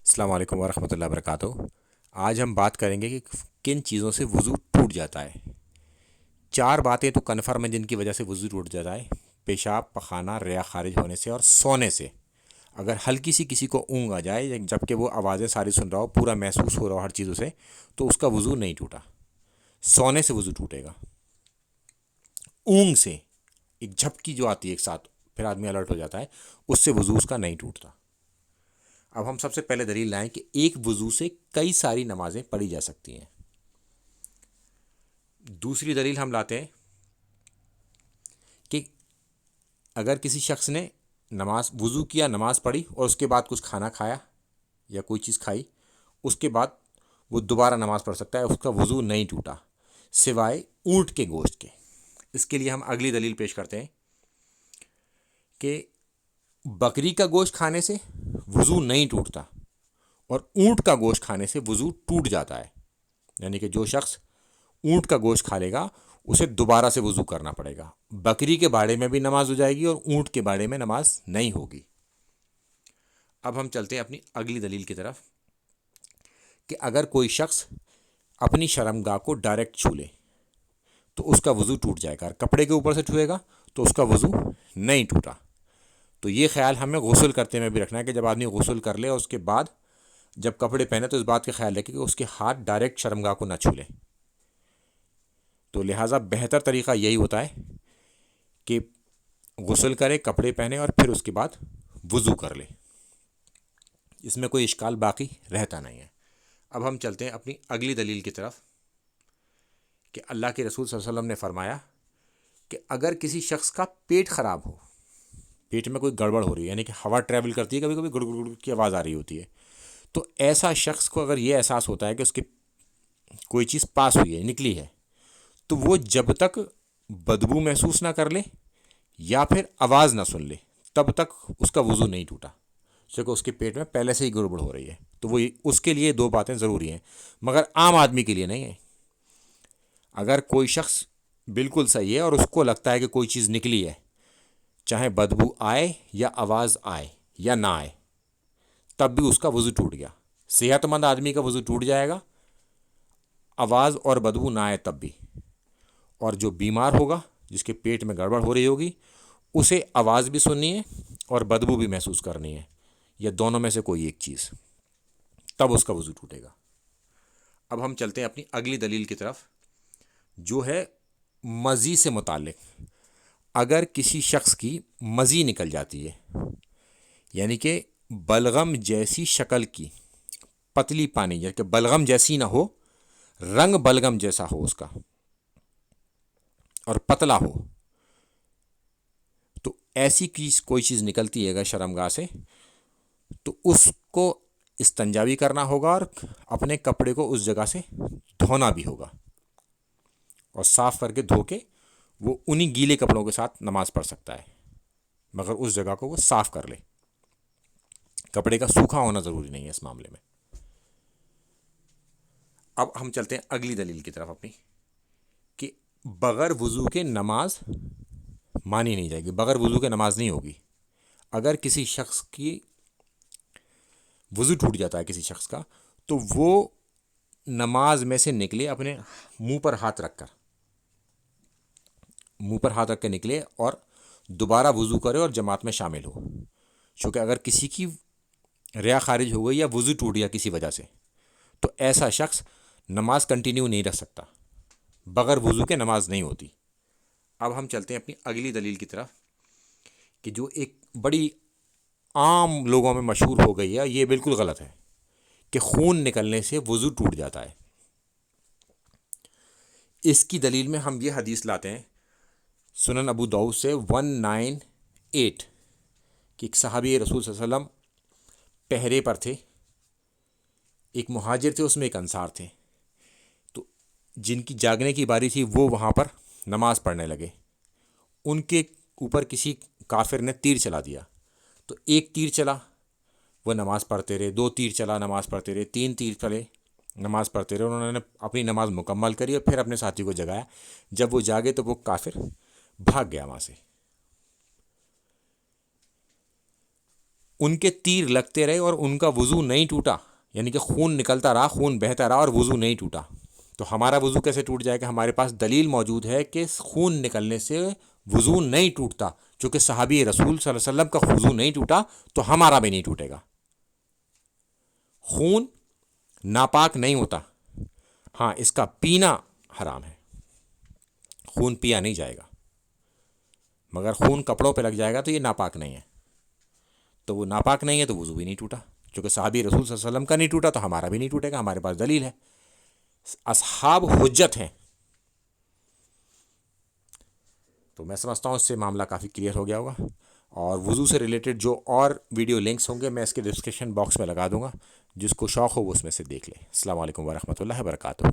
السلام علیکم ورحمۃ اللہ وبرکاتہ۔ آج ہم بات کریں گے کہ کن چیزوں سے وضو ٹوٹ جاتا ہے۔ چار باتیں تو کنفرم ہیں جن کی وجہ سے وضو ٹوٹ جاتا ہے: پیشاب، پخانہ، ریا خارج ہونے سے اور سونے سے۔ اگر ہلکی سی کسی کو اونگ آ جائے جبکہ وہ آوازیں ساری سن رہا ہو، پورا محسوس ہو رہا ہو ہر چیزوں سے، تو اس کا وضو نہیں ٹوٹا۔ سونے سے وضو ٹوٹے گا۔ اونگ سے ایک جھپکی جو آتی ہے ایک ساتھ، پھر آدمی الرٹ ہو جاتا ہے، اس سے وضو اس کا نہیں ٹوٹتا۔ اب ہم سب سے پہلے دلیل لائیں کہ ایک وضو سے کئی ساری نمازیں پڑھی جا سکتی ہیں۔ دوسری دلیل ہم لاتے ہیں کہ اگر کسی شخص نے وضو کیا، نماز پڑھی اور اس کے بعد کچھ کھانا کھایا یا کوئی چیز کھائی، اس کے بعد وہ دوبارہ نماز پڑھ سکتا ہے، اس کا وضو نہیں ٹوٹا، سوائے اونٹ کے گوشت کے۔ اس کے لیے ہم اگلی دلیل پیش کرتے ہیں کہ بکری کا گوشت کھانے سے وضو نہیں ٹوٹتا اور اونٹ کا گوشت کھانے سے وضو ٹوٹ جاتا ہے۔ یعنی کہ جو شخص اونٹ کا گوشت کھا لے گا اسے دوبارہ سے وضو کرنا پڑے گا۔ بکری کے باڑے میں بھی نماز ہو جائے گی اور اونٹ کے باڑے میں نماز نہیں ہوگی۔ اب ہم چلتے ہیں اپنی اگلی دلیل کی طرف کہ اگر کوئی شخص اپنی شرمگاہ کو ڈائریکٹ چھو لے تو اس کا وضو ٹوٹ جائے گا، اور کپڑے کے اوپر سے چھوئے گا تو اس کا وضو نہیں ٹوٹا۔ تو یہ خیال ہمیں غسل کرتے میں بھی رکھنا ہے کہ جب آدمی غسل کر لے اور اس کے بعد جب کپڑے پہنے تو اس بات کا خیال رکھے کہ اس کے ہاتھ ڈائریکٹ شرمگاہ کو نہ چھو لیں۔ تو لہٰذا بہتر طریقہ یہی ہوتا ہے کہ غسل کرے، کپڑے پہنے اور پھر اس کے بعد وضو کر لے۔ اس میں کوئی اشکال باقی رہتا نہیں ہے۔ اب ہم چلتے ہیں اپنی اگلی دلیل کی طرف کہ اللہ کے رسول صلی اللہ علیہ وسلم نے فرمایا کہ اگر کسی شخص کا پیٹ خراب ہو، پیٹ میں کوئی گڑبڑ ہو رہی ہے، یعنی کہ ہوا ٹریول کرتی ہے، کبھی کبھی گڑ گڑ کی آواز آ رہی ہوتی ہے، تو ایسا شخص کو اگر یہ احساس ہوتا ہے کہ اس کی کوئی چیز پاس ہوئی ہے، نکلی ہے، تو وہ جب تک بدبو محسوس نہ کر لے یا پھر آواز نہ سن لے تب تک اس کا وضو نہیں ٹوٹا، کیونکہ اس کے پیٹ میں پہلے سے ہی گڑبڑ ہو رہی ہے۔ تو وہ اس کے لیے دو باتیں ضروری ہیں، مگر عام آدمی کے لیے نہیں ہے۔ اگر کوئی شخص بالکل صحیح ہے اور اس کو لگتا ہے کہ کوئی چیز نکلی ہے، چاہے بدبو آئے یا آواز آئے یا نہ آئے، تب بھی اس کا وضو ٹوٹ گیا۔ صحت مند آدمی کا وضو ٹوٹ جائے گا، آواز اور بدبو نہ آئے تب بھی۔ اور جو بیمار ہوگا، جس کے پیٹ میں گڑبڑ ہو رہی ہوگی، اسے آواز بھی سننی ہے اور بدبو بھی محسوس کرنی ہے، یا دونوں میں سے کوئی ایک چیز، تب اس کا وضو ٹوٹے گا۔ اب ہم چلتے ہیں اپنی اگلی دلیل کی طرف جو ہے مزی سے متعلق۔ اگر کسی شخص کی مزی نکل جاتی ہے، یعنی کہ بلغم جیسی شکل کی پتلی پانی، یعنی کہ بلغم جیسی نہ ہو، رنگ بلغم جیسا ہو اس کا اور پتلا ہو، تو ایسی کوئی چیز نکلتی ہے اگر شرمگاہ سے، تو اس کو استنجا بھی کرنا ہوگا اور اپنے کپڑے کو اس جگہ سے دھونا بھی ہوگا، اور صاف کر کے دھو کے وہ انہی گیلے کپڑوں کے ساتھ نماز پڑھ سکتا ہے، مگر اس جگہ کو وہ صاف کر لے۔ کپڑے کا سوکھا ہونا ضروری نہیں ہے اس معاملے میں۔ اب ہم چلتے ہیں اگلی دلیل کی طرف اپنی کہ بغیر وضو کے نماز مانی نہیں جائے گی، بغیر وضو کے نماز نہیں ہوگی۔ اگر کسی شخص کی وضو ٹوٹ جاتا ہے کسی شخص کا، تو وہ نماز میں سے نکلے اپنے منہ پر ہاتھ رکھ کے نکلے اور دوبارہ وضو کرے اور جماعت میں شامل ہو، چونکہ اگر کسی کی ریا خارج ہو گئی یا وضو ٹوٹ گیا کسی وجہ سے، تو ایسا شخص نماز کنٹینیو نہیں رکھ سکتا، بغیر وضو کے نماز نہیں ہوتی۔ اب ہم چلتے ہیں اپنی اگلی دلیل کی طرف کہ جو ایک بڑی عام لوگوں میں مشہور ہو گئی ہے، یہ بالکل غلط ہے کہ خون نکلنے سے وضو ٹوٹ جاتا ہے۔ اس کی دلیل میں ہم یہ حدیث لاتے ہیں سنن ابو داؤد سے 198 کہ ایک صحابی رسول صلی اللہ علیہ وسلم پہرے پر تھے، ایک مہاجر تھے، اس میں ایک انصار تھے، تو جن کی جاگنے کی باری تھی وہ وہاں پر نماز پڑھنے لگے۔ ان کے اوپر کسی کافر نے تیر چلا دیا، تو ایک تیر چلا، وہ نماز پڑھتے رہے، 2 تیر چلا، نماز پڑھتے رہے، 3 تیر چلے، نماز پڑھتے رہے۔ انہوں نے اپنی نماز مکمل کری اور پھر اپنے ساتھی کو جگایا۔ جب وہ جاگے تو وہ کافر بھاگ گیا وہاں سے۔ ان کے تیر لگتے رہے اور ان کا وضو نہیں ٹوٹا، یعنی کہ خون نکلتا رہا، خون بہتا رہا اور وضو نہیں ٹوٹا، تو ہمارا وضو کیسے ٹوٹ جائے گا؟ ہمارے پاس دلیل موجود ہے کہ خون نکلنے سے وضو نہیں ٹوٹتا، چونکہ صحابی رسول صلی اللہ علیہ وسلم کا وضو نہیں ٹوٹا تو ہمارا بھی نہیں ٹوٹے گا۔ خون ناپاک نہیں ہوتا، ہاں اس کا پینا حرام ہے، خون پیا نہیں جائے گا، مگر خون کپڑوں پہ لگ جائے گا تو یہ ناپاک نہیں ہے، تو وہ ناپاک نہیں ہے تو وضو بھی نہیں ٹوٹا، چونکہ صحابی رسول صلی اللہ علیہ وسلم کا نہیں ٹوٹا تو ہمارا بھی نہیں ٹوٹے گا، ہمارے پاس دلیل ہے، اصحاب حجت ہیں۔ تو میں سمجھتا ہوں اس سے معاملہ کافی کلیئر ہو گیا ہوگا، اور وضو سے ریلیٹڈ جو اور ویڈیو لنکس ہوں گے میں اس کے ڈسکرپشن باکس میں لگا دوں گا، جس کو شوق ہو وہ اس میں سے دیکھ لے۔ السلام علیکم ورحمۃ اللہ وبرکاتہ۔